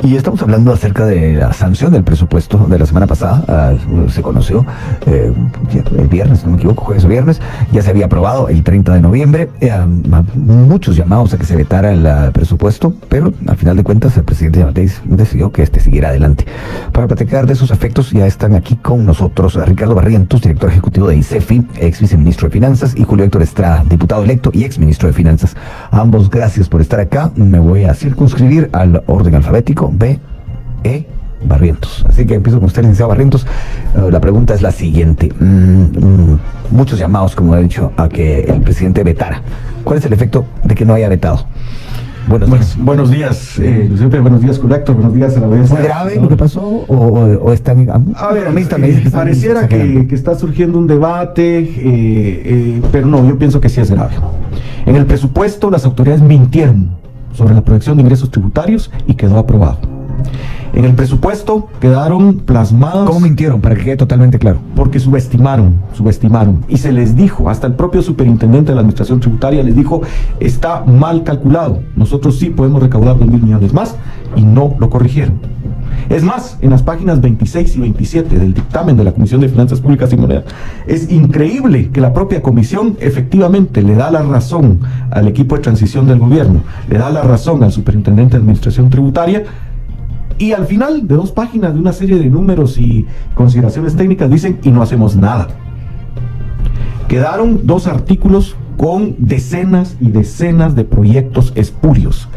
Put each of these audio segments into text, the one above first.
Y estamos hablando acerca de la sanción del presupuesto de la semana pasada. Se conoció el viernes, no me equivoco, jueves o viernes. Ya se había aprobado el 30 de noviembre. Muchos llamados a que se vetara el presupuesto, pero al final de cuentas el presidente Yamatei decidió que siguiera adelante. Para platicar de esos efectos ya están aquí con nosotros Ricardo Barrientos, director ejecutivo de ICEFI, ex viceministro de Finanzas, y Julio Héctor Estrada, diputado electo y ex ministro de Finanzas. Ambos, gracias por estar acá. Me voy a circunscribir al orden alfabético. Barrientos. Así que empiezo con usted, licenciado Barrientos. La pregunta es la siguiente. Muchos llamados, como he dicho, a que el presidente vetara. ¿Cuál es el efecto de que no haya vetado? Buenos días, Giuseppe, buenos días, Héctor, buenos días a la vez. ¿Fue grave lo que pasó o están... A ver, pareciera que está surgiendo un debate, pero no, yo pienso que sí es grave. En el presupuesto las autoridades mintieron sobre la proyección de ingresos tributarios y quedó aprobado. En el presupuesto quedaron plasmados... ¿Cómo mintieron? Para que quede totalmente claro. Porque subestimaron. Y se les dijo, hasta el propio superintendente de la administración tributaria les dijo, está mal calculado. Nosotros sí podemos recaudar 2.000 millones más, y no lo corrigieron. Es más, en las páginas 26 y 27 del dictamen de la Comisión de Finanzas Públicas y Moneda, es increíble que la propia comisión efectivamente le da la razón al equipo de transición del gobierno, le da la razón al superintendente de administración tributaria, y al final de 2 páginas de una serie de números y consideraciones técnicas dicen, y no hacemos nada. Quedaron 2 artículos con decenas y decenas de proyectos espurios,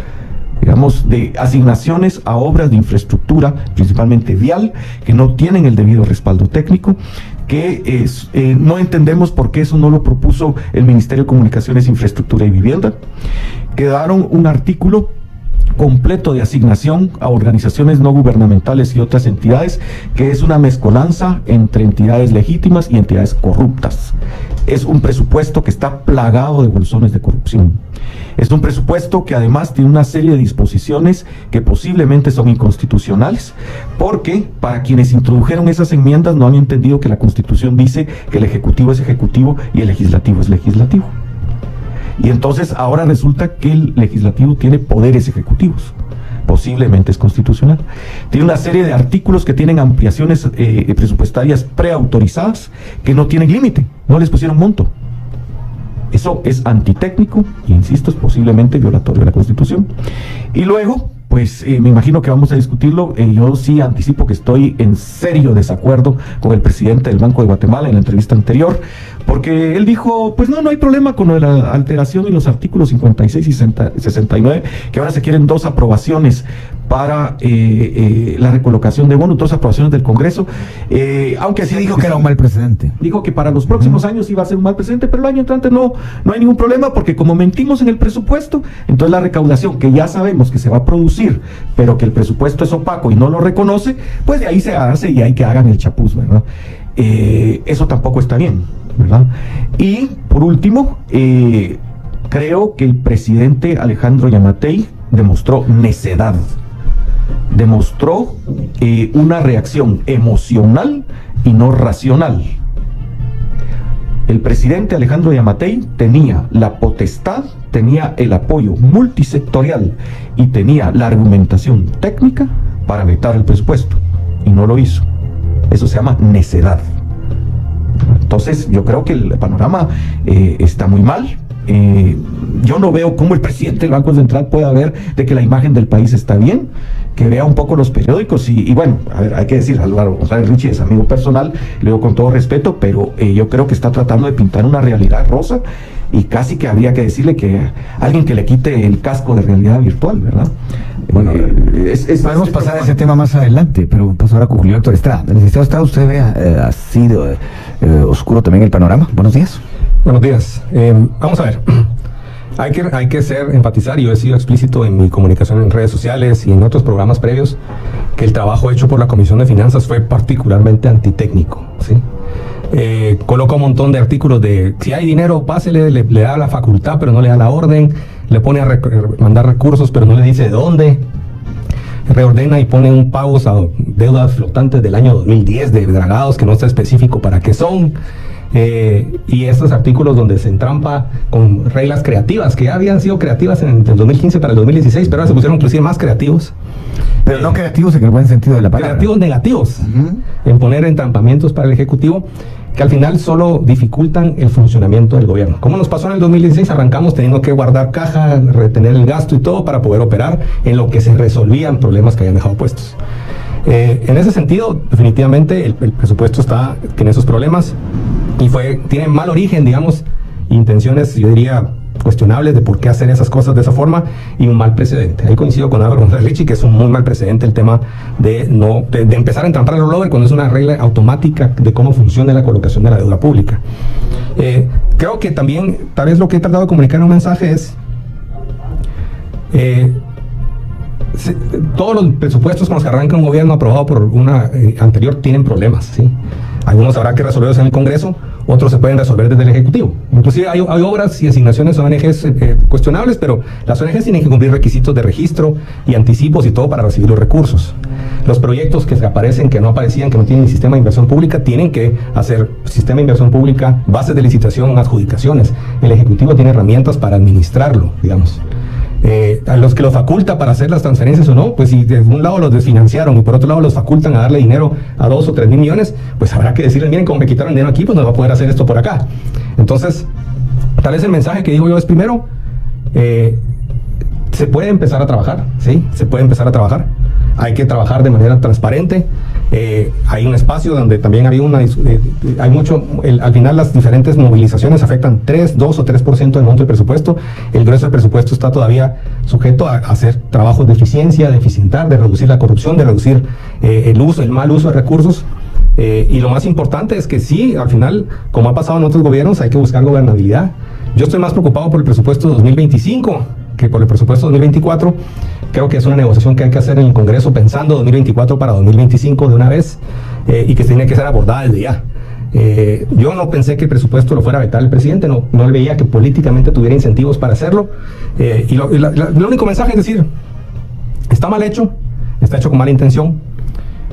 digamos, de asignaciones a obras de infraestructura, principalmente vial, que no tienen el debido respaldo técnico, que no entendemos por qué eso no lo propuso el Ministerio de Comunicaciones, Infraestructura y Vivienda. Quedaron un artículo completo de asignación a organizaciones no gubernamentales y otras entidades, que es una mezcolanza entre entidades legítimas y entidades corruptas. Es un presupuesto que está plagado de bolsones de corrupción. Es un presupuesto que además tiene una serie de disposiciones que posiblemente son inconstitucionales, porque para quienes introdujeron esas enmiendas no han entendido que la Constitución dice que el Ejecutivo es Ejecutivo y el Legislativo es Legislativo. Y entonces ahora resulta que el legislativo tiene poderes ejecutivos. Posiblemente es constitucional. Tiene una serie de artículos que tienen ampliaciones presupuestarias preautorizadas que no tienen límite, no les pusieron monto. Eso es antitécnico y, insisto, es posiblemente violatorio de la Constitución. Y luego, pues me imagino que vamos a discutirlo. Yo sí anticipo que estoy en serio desacuerdo con el presidente del Banco de Guatemala en la entrevista anterior, porque él dijo, pues no hay problema con la alteración en los artículos 56 y 69, que ahora se quieren 2 aprobaciones para la recolocación de bonos, 2 aprobaciones del Congreso, aunque sí dijo que era un mal precedente. Dijo que para los próximos años iba a ser un mal precedente, pero el año entrante no hay ningún problema, porque como mentimos en el presupuesto, entonces la recaudación que ya sabemos que se va a producir, pero que el presupuesto es opaco y no lo reconoce, pues de ahí se hace y hay que hagan el chapuz, ¿verdad? Eso tampoco está bien, ¿verdad? Y por último, creo que el presidente Alejandro Yamatei demostró necedad, demostró una reacción emocional y no racional. El presidente Alejandro Yamatei tenía la potestad, tenía el apoyo multisectorial y tenía la argumentación técnica para vetar el presupuesto, y no lo hizo. Eso se llama necedad. Entonces yo creo que el panorama está muy mal. Yo no veo cómo el presidente del Banco Central pueda ver de que la imagen del país está bien, que vea un poco los periódicos y bueno, a ver, hay que decir, Álvaro González Richie es amigo personal, le digo con todo respeto, pero yo creo que está tratando de pintar una realidad rosa, y casi que habría que decirle que alguien que le quite el casco de realidad virtual, ¿verdad? Bueno, podemos pasar a ese tema más adelante, pero paso ahora con Julio Héctor Estrada. El licenciado Estrada, usted ve así de oscuro también el panorama. Buenos días. Buenos días. Vamos a ver. Hay que enfatizar, y yo he sido explícito en mi comunicación en redes sociales y en otros programas previos, que el trabajo hecho por la Comisión de Finanzas fue particularmente antitécnico, ¿sí? Coloca un montón de artículos de si hay dinero, pásele, le da la facultad, pero no le da la orden, le pone a mandar recursos, pero no le dice de dónde, reordena y pone un pago a deudas flotantes del año 2010 de dragados que no está específico para qué son. y estos artículos donde se entrampa con reglas creativas, que ya habían sido creativas en el 2015 para el 2016, pero ahora se pusieron inclusive más creativos. Pero no creativos en el buen sentido de la palabra. Creativos negativos, en poner entrampamientos para el Ejecutivo, que al final solo dificultan el funcionamiento del gobierno. Como nos pasó en el 2016, arrancamos teniendo que guardar caja, retener el gasto y todo para poder operar en lo que se resolvían problemas que habían dejado puestos. En ese sentido, definitivamente el presupuesto tiene esos problemas y tiene mal origen, digamos, intenciones, yo diría, cuestionables de por qué hacer esas cosas de esa forma y un mal precedente. Ahí coincido con Álvaro González Richie, que es un muy mal precedente el tema de empezar a entrampar el rollover cuando es una regla automática de cómo funciona la colocación de la deuda pública. Creo que también, tal vez lo que he tratado de comunicar en un mensaje es todos los presupuestos con los que arranca un gobierno aprobado por una anterior tienen problemas, ¿sí? Algunos habrá que resolverlos en el Congreso, otros se pueden resolver desde el Ejecutivo. Inclusive hay obras y asignaciones a ONGs cuestionables, pero las ONGs tienen que cumplir requisitos de registro y anticipos y todo para recibir los recursos. Los proyectos que aparecen, que no aparecían, que no tienen sistema de inversión pública, tienen que hacer sistema de inversión pública, bases de licitación, adjudicaciones. El Ejecutivo tiene herramientas para administrarlo, digamos. A los que lo faculta para hacer las transferencias o no, pues si de un lado los desfinanciaron y por otro lado los facultan a darle dinero a 2 o 3 mil millones, pues habrá que decirles, miren, como me quitaron dinero aquí, pues no va a poder hacer esto por acá. Entonces, tal vez el mensaje que digo yo es primero, se puede empezar a trabajar, ¿sí? Se puede empezar a trabajar. Hay que trabajar de manera transparente. Hay un espacio donde también había hay mucho, al final las diferentes movilizaciones afectan 2 o 3% del monto del presupuesto. El grueso del presupuesto está todavía sujeto a hacer trabajos de eficiencia, de eficientar, de reducir la corrupción, de reducir el mal uso de recursos. Y lo más importante es que sí, al final, como ha pasado en otros gobiernos, hay que buscar gobernabilidad. Yo estoy más preocupado por el presupuesto 2025 que por el presupuesto 2024. Creo que es una negociación que hay que hacer en el Congreso pensando 2024 para 2025 de una vez y que tiene que ser abordada desde ya. Yo no pensé que el presupuesto lo fuera a vetar el presidente, no le veía que políticamente tuviera incentivos para hacerlo. El único mensaje es decir, está mal hecho, está hecho con mala intención,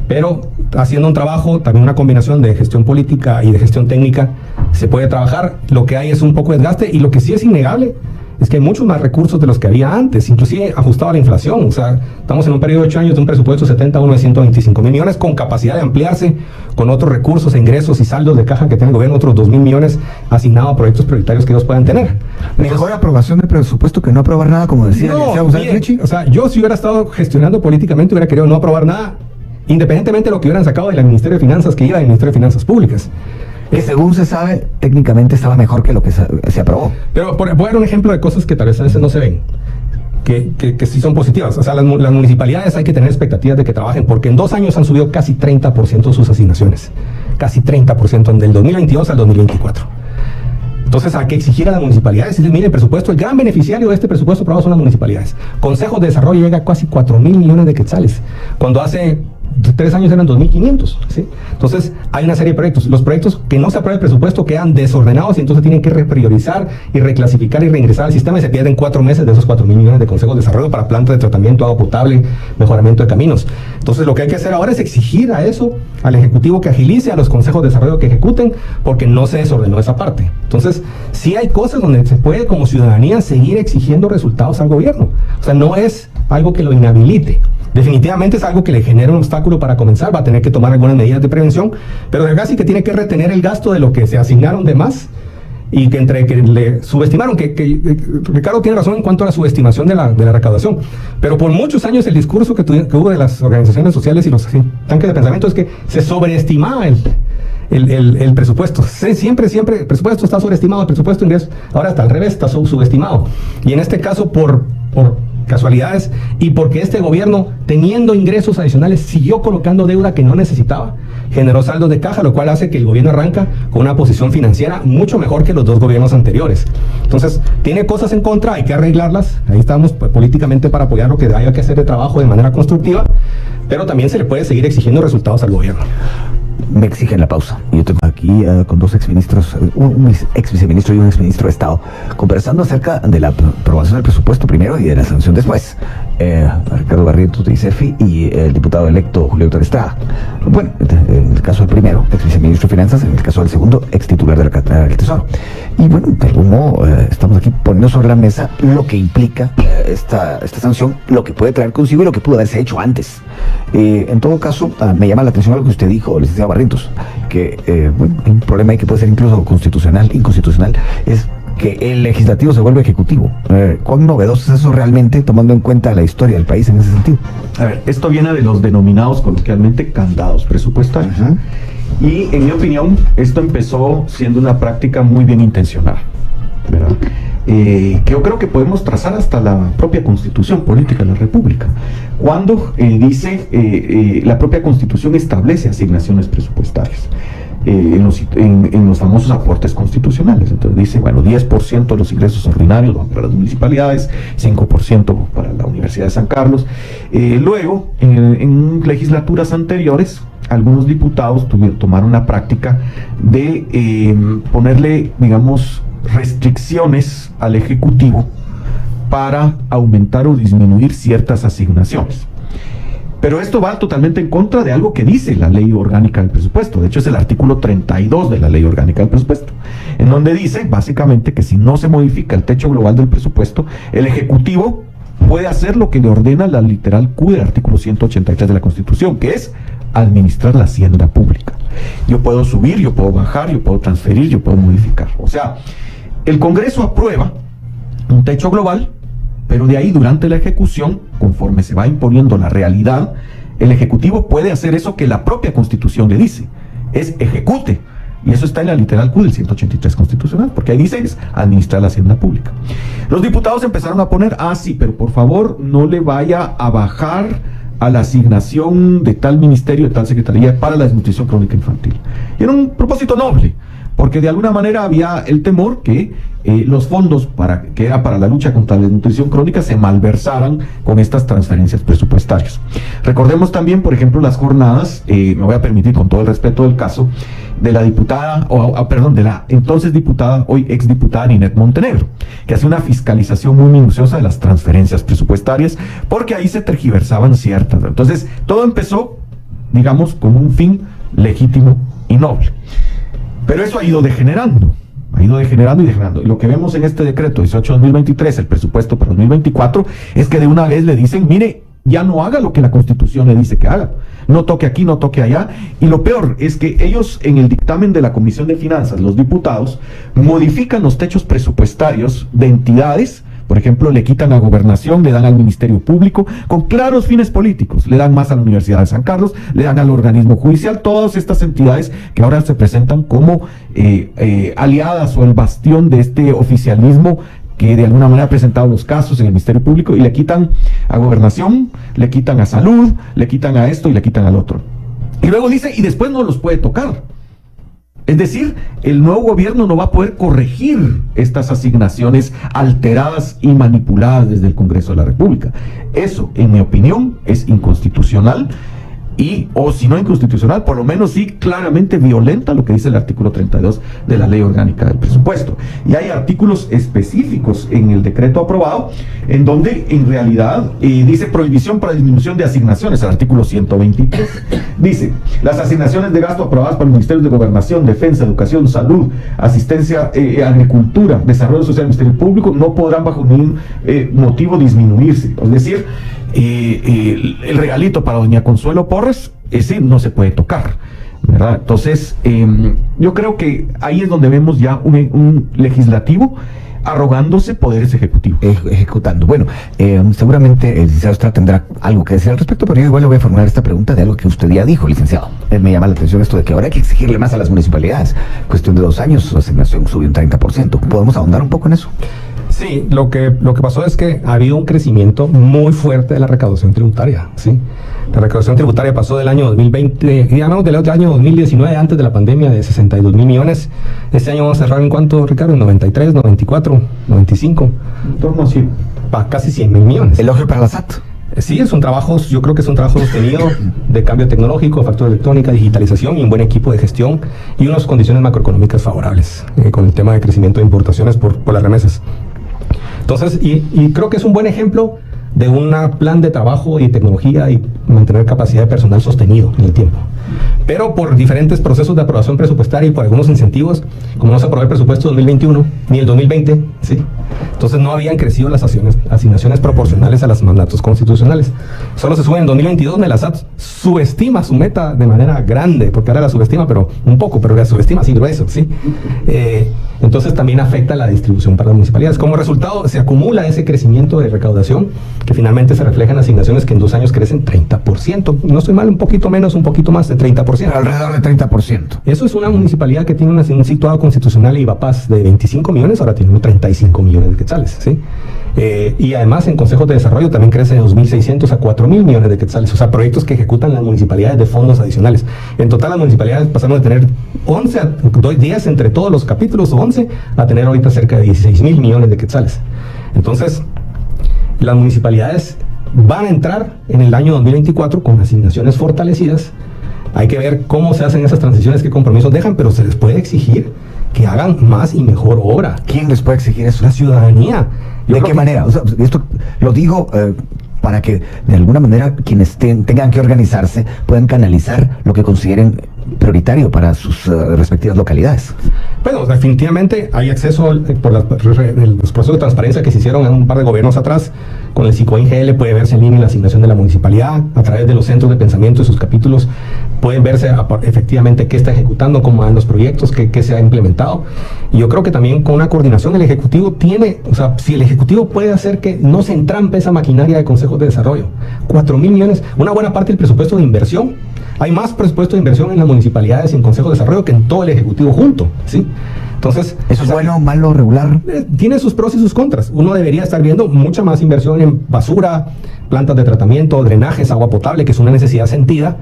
pero haciendo un trabajo, también una combinación de gestión política y de gestión técnica, se puede trabajar. Lo que hay es un poco de desgaste y lo que sí es innegable es que hay muchos más recursos de los que había antes, inclusive ajustado a la inflación. O sea, estamos en un periodo de 8 años de un presupuesto 70 a uno de 125 mil millones con capacidad de ampliarse con otros recursos, ingresos y saldos de caja que tiene el gobierno, otros 2 mil millones asignados a proyectos prioritarios que ellos puedan tener. Mejor aprobación del presupuesto que no aprobar nada, como decía Richie. O sea, yo si hubiera estado gestionando políticamente hubiera querido no aprobar nada, independientemente de lo que hubieran sacado del Ministerio de Finanzas, que iba del Ministerio de Finanzas Públicas. Que según se sabe, técnicamente estaba mejor que lo que se aprobó. Pero voy a dar un ejemplo de cosas que tal vez a veces no se ven, que sí son positivas. O sea, las municipalidades hay que tener expectativas de que trabajen, porque en 2 años han subido casi 30% sus asignaciones. Casi 30% del 2022 al 2024. Entonces hay que exigir a las municipalidades, y mire, el presupuesto, el gran beneficiario de este presupuesto aprobado son las municipalidades. Consejos de Desarrollo llega a casi 4 mil millones de quetzales, cuando hace 3 años eran 2.500, ¿sí? Entonces hay una serie de proyectos. Los proyectos que no se aprueba el presupuesto quedan desordenados y entonces tienen que repriorizar y reclasificar y reingresar al sistema y se pierden 4 meses de esos 4 mil millones de consejos de desarrollo para plantas de tratamiento, agua potable, mejoramiento de caminos. Entonces lo que hay que hacer ahora es exigir a eso, al Ejecutivo, que agilice, a los consejos de desarrollo que ejecuten, porque no se desordenó esa parte. Entonces sí hay cosas donde se puede como ciudadanía seguir exigiendo resultados al gobierno. O sea, no es algo que lo inhabilite. Definitivamente es algo que le genera un obstáculo para comenzar, va a tener que tomar algunas medidas de prevención, pero de casi que tiene que retener el gasto de lo que se asignaron de más y que entre que le subestimaron, que Ricardo tiene razón en cuanto a la subestimación de la recaudación, pero por muchos años el discurso que hubo de las organizaciones sociales y los tanques de pensamiento es que se sobreestimaba el presupuesto. Siempre el presupuesto está sobreestimado, el presupuesto de ingresos, ahora está al revés, está subestimado. Y en este caso por casualidades y porque este gobierno, teniendo ingresos adicionales, siguió colocando deuda que no necesitaba, generó saldos de caja, lo cual hace que el gobierno arranca con una posición financiera mucho mejor que los 2 gobiernos anteriores. Entonces, tiene cosas en contra, hay que arreglarlas, ahí estamos políticamente para apoyar lo que haya que hacer de trabajo de manera constructiva, pero también se le puede seguir exigiendo resultados al gobierno. Me exigen la pausa. Yo tengo aquí con 2 exministros, un ex viceministro y un exministro de Estado, conversando acerca de la aprobación del presupuesto primero y de la sanción después. Ricardo Barrientos de ICEFI y el diputado electo Julio Héctor Estrada. Bueno, en el caso del primero, ex viceministro de Finanzas, en el caso del segundo, ex titular de la Cátedra del Tesoro. Y bueno, de algún modo, estamos aquí poniendo sobre la mesa lo que implica esta sanción, lo que puede traer consigo y lo que pudo haberse hecho antes. En todo caso, me llama la atención algo que usted dijo, licenciado Barrientos, que bueno, hay un problema ahí que puede ser incluso inconstitucional, es que el legislativo se vuelve ejecutivo. ¿Cuán novedoso es eso realmente, tomando en cuenta la historia del país en ese sentido? A ver, esto viene de los denominados coloquialmente candados presupuestarios. Y en mi opinión, esto empezó siendo una práctica muy bien intencionada, ¿verdad? Que yo creo que podemos trazar hasta la propia Constitución Política de la República, cuando dice la propia Constitución establece asignaciones presupuestarias en los famosos aportes constitucionales. Entonces dice, bueno, 10% de los ingresos ordinarios van para las municipalidades, 5% para la Universidad de San Carlos. Luego, en legislaturas anteriores, algunos diputados tomaron la práctica de ponerle, digamos, restricciones al Ejecutivo para aumentar o disminuir ciertas asignaciones. Pero esto va totalmente en contra de algo que dice la Ley Orgánica del Presupuesto. De hecho, es el artículo 32 de la Ley Orgánica del Presupuesto, en donde dice, básicamente, que si no se modifica el techo global del presupuesto, el Ejecutivo puede hacer lo que le ordena la literal Q del artículo 183 de la Constitución, que es administrar la hacienda pública. Yo puedo subir, yo puedo bajar, yo puedo transferir, yo puedo modificar. O sea, el Congreso aprueba un techo global, pero de ahí, durante la ejecución, conforme se va imponiendo la realidad, el Ejecutivo puede hacer eso que la propia Constitución le dice, es ejecute. Y eso está en la literal Q del 183 constitucional, porque ahí dice es administrar la hacienda pública. Los diputados empezaron a poner, sí, pero por favor no le vaya a bajar a la asignación de tal ministerio, de tal secretaría para la desnutrición crónica infantil. Y era un propósito noble, porque de alguna manera había el temor que los fondos que era para la lucha contra la desnutrición crónica se malversaran con estas transferencias presupuestarias. Recordemos también, por ejemplo, las jornadas, me voy a permitir con todo el respeto del caso, de la diputada, de la entonces diputada, hoy exdiputada Ninette Montenegro, que hace una fiscalización muy minuciosa de las transferencias presupuestarias, porque ahí se tergiversaban ciertas. Entonces, todo empezó, digamos, con un fin legítimo y noble. Pero eso ha ido degenerando. Y degenerando. Y lo que vemos en este decreto 18-2023, el presupuesto para 2024, es que de una vez le dicen, mire, ya no haga lo que la Constitución le dice que haga. No toque aquí, no toque allá. Y lo peor es que ellos, en el dictamen de la Comisión de Finanzas, los diputados, modifican los techos presupuestarios de entidades. Por ejemplo, le quitan a Gobernación, le dan al Ministerio Público, con claros fines políticos. Le dan más a la Universidad de San Carlos, le dan al organismo judicial, todas estas entidades que ahora se presentan como aliadas o el bastión de este oficialismo que de alguna manera ha presentado los casos en el Ministerio Público, y le quitan a Gobernación, le quitan a Salud, le quitan a esto y le quitan al otro. Y luego dice, y después no los puede tocar. Es decir, el nuevo gobierno no va a poder corregir estas asignaciones alteradas y manipuladas desde el Congreso de la República. Eso, en mi opinión, es inconstitucional o si no inconstitucional, por lo menos sí claramente violenta lo que dice el artículo 32 de la Ley Orgánica del Presupuesto. Y hay artículos específicos en el decreto aprobado en donde en realidad dice prohibición para disminución de asignaciones, el artículo 123. Dice, las asignaciones de gasto aprobadas por los ministerios de Gobernación, Defensa, Educación, Salud, Asistencia, Agricultura, Desarrollo Social y Ministerio Público no podrán bajo ningún motivo disminuirse. Es decir, el regalito para doña Consuelo Porras, ese no se puede tocar, ¿verdad? Entonces, yo creo que ahí es donde vemos ya un legislativo arrogándose poderes ejecutivos. Ejecutando. Bueno, seguramente el licenciado Estrada tendrá algo que decir al respecto, pero yo igual le voy a formular esta pregunta de algo que usted ya dijo, licenciado. Me llama la atención esto de que ahora hay que exigirle más a las municipalidades. Cuestión de 2 años, su asignación subió un 30%. ¿Podemos ahondar un poco en eso? Sí, lo que pasó es que ha habido un crecimiento muy fuerte de la recaudación tributaria, ¿sí? La recaudación tributaria pasó del año 2020, digamos del año 2019, antes de la pandemia, de 62,000 millones. Este año vamos a cerrar en cuánto, Ricardo, en 93, 94, 95. En torno a 100. Casi 100,000 millones. Elogio para la SAT. Sí, es un trabajo, yo creo que es un trabajo sostenido de cambio tecnológico, factura electrónica, digitalización y un buen equipo de gestión y unas condiciones macroeconómicas favorables con el tema de crecimiento de importaciones por las remesas. Entonces, y creo que es un buen ejemplo de un plan de trabajo y tecnología y mantener capacidad de personal sostenido en el tiempo. Pero por diferentes procesos de aprobación presupuestaria y por algunos incentivos, como no se aprobó el presupuesto 2021 ni el 2020, ¿sí? Entonces no habían crecido las asignaciones proporcionales a los mandatos constitucionales. Solo se sube en 2022, donde la SAT subestima su meta de manera grande, porque ahora la subestima, pero un poco, pero la subestima así grueso, ¿sí? Entonces también afecta la distribución para las municipalidades. Como resultado, se acumula ese crecimiento de recaudación que finalmente se refleja en asignaciones que en 2 años crecen 30%. No estoy mal, un poquito menos, un poquito más de 30%. Alrededor de 30%. Eso es una municipalidad que tiene un situado constitucional y IVAPAS de 25 millones, ahora tiene 35 millones de quetzales, ¿sí? Y además en consejos de desarrollo también crece de 2.600 a 4.000 millones de quetzales, o sea, proyectos que ejecutan las municipalidades de fondos adicionales. En total las municipalidades pasaron de tener 10 entre todos los capítulos, o 11, a tener ahorita cerca de 16.000 millones de quetzales. Entonces, las municipalidades van a entrar en el año 2024 con asignaciones fortalecidas. Hay que ver cómo se hacen esas transiciones, qué compromisos dejan, pero se les puede exigir que hagan más y mejor obra. ¿Quién les puede exigir eso? La ciudadanía. ¿De qué manera? O sea, esto lo digo para que de alguna manera quienes tengan que organizarse puedan canalizar lo que consideren prioritario para sus respectivas localidades. Bueno, definitivamente hay acceso por los procesos de transparencia que se hicieron en un par de gobiernos atrás. Con el SICOIN-GL puede verse en línea la asignación de la municipalidad. A través de los centros de pensamiento y sus capítulos pueden verse efectivamente qué está ejecutando, cómo van los proyectos, qué se ha implementado. Y yo creo que también con una coordinación el Ejecutivo tiene, o sea, si el Ejecutivo puede hacer que no se entrampe esa maquinaria de consejos de desarrollo. 4.000 millones, una buena parte del presupuesto de inversión. Hay más presupuesto de inversión en las municipalidades y en consejos de desarrollo que en todo el Ejecutivo junto, ¿sí? Entonces, ¿eso es bueno, malo, regular? Tiene sus pros y sus contras. Uno debería estar viendo mucha más inversión en basura, plantas de tratamiento, drenajes, agua potable, que es una necesidad sentida.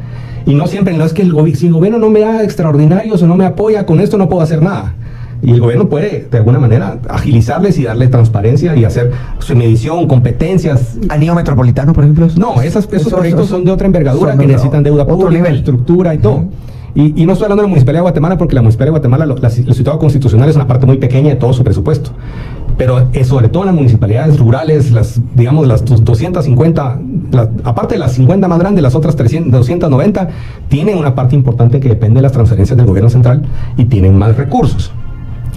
Y no siempre, no es que si el gobierno no me da extraordinarios o no me apoya, con esto no puedo hacer nada. Y el gobierno puede, de alguna manera, agilizarles y darle transparencia y hacer su medición, competencias. ¿Anillo metropolitano, por ejemplo? No, esos proyectos son de otra envergadura, que necesitan deuda pública, estructura y todo. Y no estoy hablando de la Municipalidad de Guatemala, porque la Municipalidad de Guatemala, el situado constitucional es una parte muy pequeña de todo su presupuesto. Pero sobre todo en las municipalidades rurales, las 250, aparte de las 50 más grandes, las otras 290, tienen una parte importante que depende de las transferencias del gobierno central y tienen más recursos.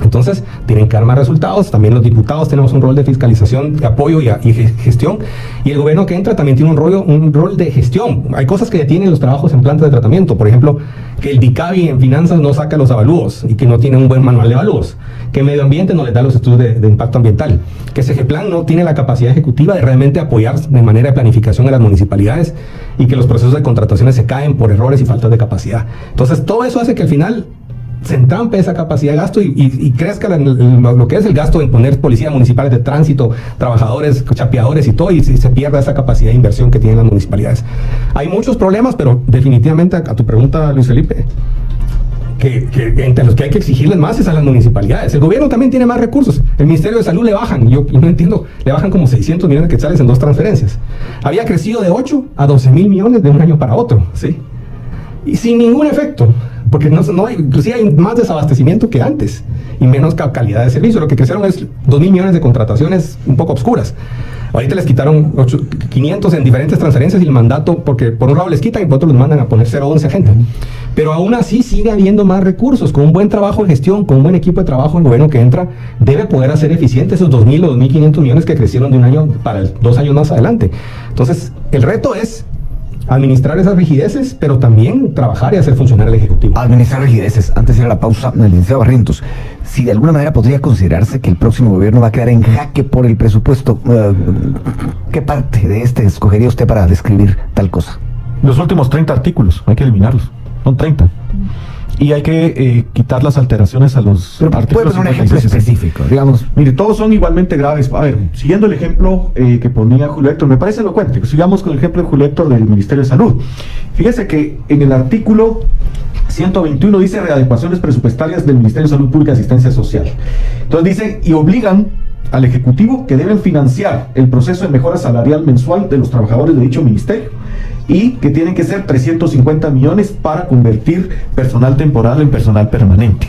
Entonces, tienen que dar más resultados. También los diputados tenemos un rol de fiscalización, de apoyo y gestión. Y el gobierno que entra también tiene un rol de gestión. Hay cosas que detienen los trabajos en plantas de tratamiento. Por ejemplo, que el DICABI en finanzas no saca los avalúos y que no tiene un buen manual de avalúos. Que Medio Ambiente no les da los estudios de impacto ambiental. Que SEGEPLAN no tiene la capacidad ejecutiva de realmente apoyar de manera de planificación a las municipalidades y que los procesos de contrataciones se caen por errores y faltas de capacidad. Entonces, todo eso hace que al final se entrampe esa capacidad de gasto y crezca lo que es el gasto en poner policías municipales de tránsito, trabajadores, chapeadores y todo, y se pierda esa capacidad de inversión que tienen las municipalidades. Hay muchos problemas, pero definitivamente a tu pregunta, Luis Felipe, que entre los que hay que exigirles más es a las municipalidades. El gobierno también tiene más recursos. El Ministerio de Salud le bajan, yo no entiendo, le bajan como 600 millones de quetzales en 2 transferencias. Había crecido de 8 a 12.000 millones de un año para otro, ¿sí? Y sin ningún efecto, porque inclusive hay más desabastecimiento que antes y menos calidad de servicio. Lo que crecieron es 2.000 millones de contrataciones un poco obscuras. Ahorita les quitaron 500 en diferentes transferencias y el mandato, porque por un lado les quitan y por otro los mandan a poner 011 a gente. Pero aún así sigue habiendo más recursos. Con un buen trabajo de gestión, con un buen equipo de trabajo, el gobierno que entra debe poder hacer eficiente esos 2.000 o 2.500 millones que crecieron de un año para 2 años más adelante. Entonces, el reto es administrar esas rigideces, pero también trabajar y hacer funcionar el Ejecutivo. Administrar rigideces. Antes de ir a la pausa, el licenciado Barrientos, si de alguna manera podría considerarse que el próximo gobierno va a quedar en jaque por el presupuesto, ¿qué parte de este escogería usted para describir tal cosa? Los últimos 30 artículos, hay que eliminarlos. Son 30. Y hay que quitar las alteraciones a los artículos. Un ejemplo específico, digamos. Mire, todos son igualmente graves. A ver, siguiendo el ejemplo que ponía Julio Héctor, me parece elocuente. Sigamos con el ejemplo de Julio Héctor del Ministerio de Salud. Fíjese que en el artículo 121 dice readecuaciones presupuestarias del Ministerio de Salud Pública y Asistencia Social. Entonces dice, y obligan al Ejecutivo que deben financiar el proceso de mejora salarial mensual de los trabajadores de dicho ministerio, y que tienen que ser 350 millones para convertir personal temporal en personal permanente.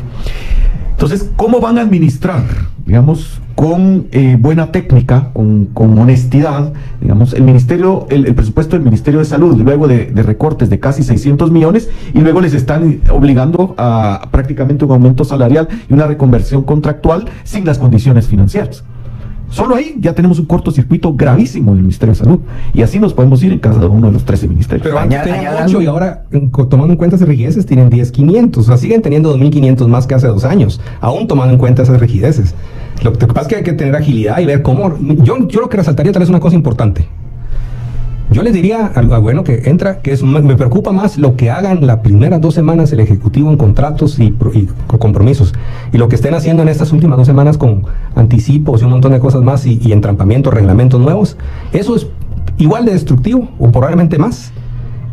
Entonces, ¿cómo van a administrar? Digamos, con buena técnica, con honestidad, digamos, el presupuesto del Ministerio de Salud, luego de recortes de casi 600 millones, y luego les están obligando a prácticamente un aumento salarial y una reconversión contractual sin las condiciones financieras. Solo ahí ya tenemos un cortocircuito gravísimo en el Ministerio de Salud. Y así nos podemos ir en cada uno de los 13 ministerios. Pero antes tenían 8 y ahora, tomando en cuenta esas rigideces, tienen 10,500. O sea, siguen teniendo 2,500 más que hace 2 años, aún tomando en cuenta esas rigideces. Lo que pasa es que hay que tener agilidad y ver cómo... Yo lo que resaltaría tal vez una cosa importante. Yo les diría al bueno que entra, que me preocupa más lo que hagan las primeras 2 semanas el Ejecutivo en contratos y compromisos, y lo que estén haciendo en estas últimas 2 semanas con anticipos y un montón de cosas más y entrampamientos, reglamentos nuevos. Eso es igual de destructivo o probablemente más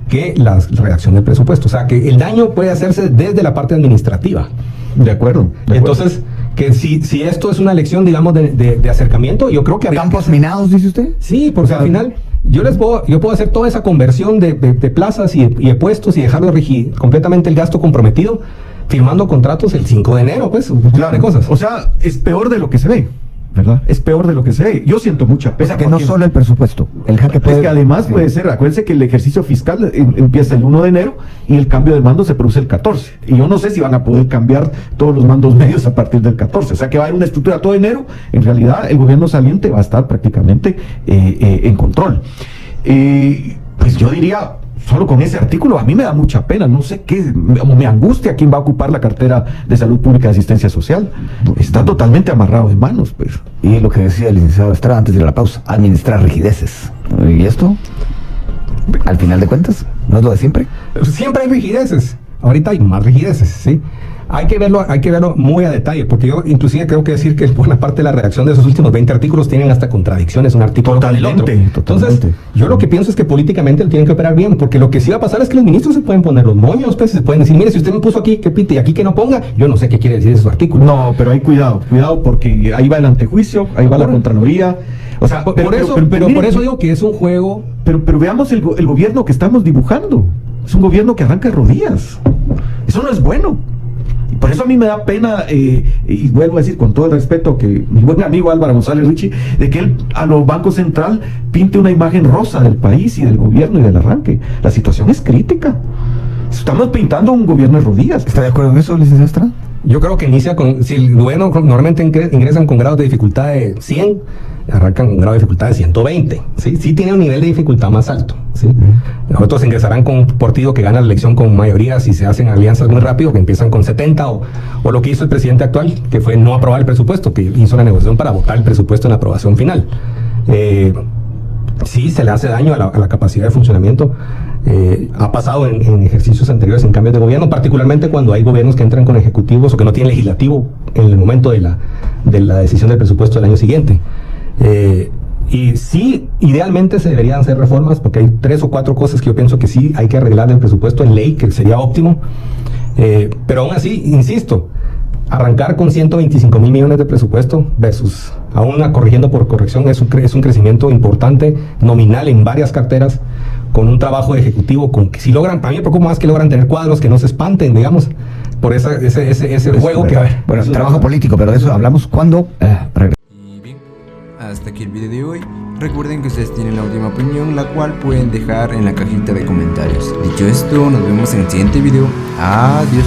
que la redacción del presupuesto. O sea, que el daño puede hacerse desde la parte administrativa. De acuerdo. Entonces, que si esto es una elección, digamos, de acercamiento, yo creo que... ¿Campos minados, dice usted? Sí, porque al final... Yo puedo hacer toda esa conversión de plazas y de puestos y dejarlo completamente el gasto comprometido, firmando contratos el 5 de enero, pues, claro, de cosas. O sea, es peor de lo que se ve, ¿verdad? Es peor de lo que se ve. Yo siento mucha pena. O sea, que no solo el presupuesto, el jaque puede... Es que además puede ser, acuérdense que el ejercicio fiscal empieza el 1 de enero y el cambio de mando se produce el 14. Y yo no sé si van a poder cambiar todos los mandos medios a partir del 14. O sea, que va a haber una estructura todo enero. En realidad, el gobierno saliente va a estar prácticamente en control. Pues yo diría... Solo con ese artículo a mí me da mucha pena, no sé qué, me angustia quién va a ocupar la cartera de Salud Pública y Asistencia Social. Está totalmente amarrado de manos, pues. Y lo que decía el licenciado Estrada antes de la pausa, administrar rigideces. ¿Y esto? Al final de cuentas, ¿no es lo de siempre? Siempre hay rigideces. Ahorita hay más rigideces, ¿sí? Hay que verlo muy a detalle, porque yo inclusive creo que decir que buena parte de la redacción de esos últimos 20 artículos tienen hasta contradicciones, un artículo con el otro. Entonces, yo lo que pienso es que políticamente lo tienen que operar bien, porque lo que sí va a pasar es que los ministros se pueden poner los moños, pues se pueden decir, mire, si usted me puso aquí que pite y aquí que no ponga, yo no sé qué quiere decir ese artículo. No, pero hay cuidado porque ahí va el antejuicio, ahí va la Contraloría. O sea, por eso digo que es un juego. Pero veamos el gobierno que estamos dibujando. Es un gobierno que arranca de rodillas. Eso no es bueno. Y por eso a mí me da pena, y vuelvo a decir con todo el respeto, que mi buen amigo Álvaro González Richie, de que él a los Banco Central pinte una imagen rosa del país y del gobierno y del arranque. La situación es crítica. Estamos pintando un gobierno de rodillas. ¿Está de acuerdo en eso, licenciado Estrada? Yo creo que inicia si el gobierno normalmente ingresan con grados de dificultad de 100, arrancan con grado de dificultad de 120, ¿sí? Sí tiene un nivel de dificultad más alto, ¿sí? Otros ingresarán con un partido que gana la elección con mayoría si se hacen alianzas muy rápido, que empiezan con 70, o lo que hizo el presidente actual, que fue no aprobar el presupuesto, que hizo la negociación para votar el presupuesto en la aprobación final. Sí se le hace daño a la capacidad de funcionamiento. Ha pasado en ejercicios anteriores en cambios de gobierno, particularmente cuando hay gobiernos que entran con ejecutivos o que no tienen legislativo en el momento de la decisión del presupuesto del año siguiente. Y sí, idealmente se deberían hacer reformas, porque hay 3 o 4 cosas que yo pienso que sí hay que arreglar del presupuesto en ley, que sería óptimo. Pero aún así, insisto, arrancar con 125,000 millones de presupuesto versus aún corrigiendo por corrección es un crecimiento importante nominal en varias carteras, con un trabajo de ejecutivo con que si logran, a mí me preocupa más que logran tener cuadros que no se espanten, digamos, por ese juego que va a haber. Bueno, trabajo político, pero de eso hablamos cuando Y bien, hasta aquí el video de hoy. Recuerden que ustedes tienen la última opinión, la cual pueden dejar en la cajita de comentarios. Dicho esto, nos vemos en el siguiente video. Adiós.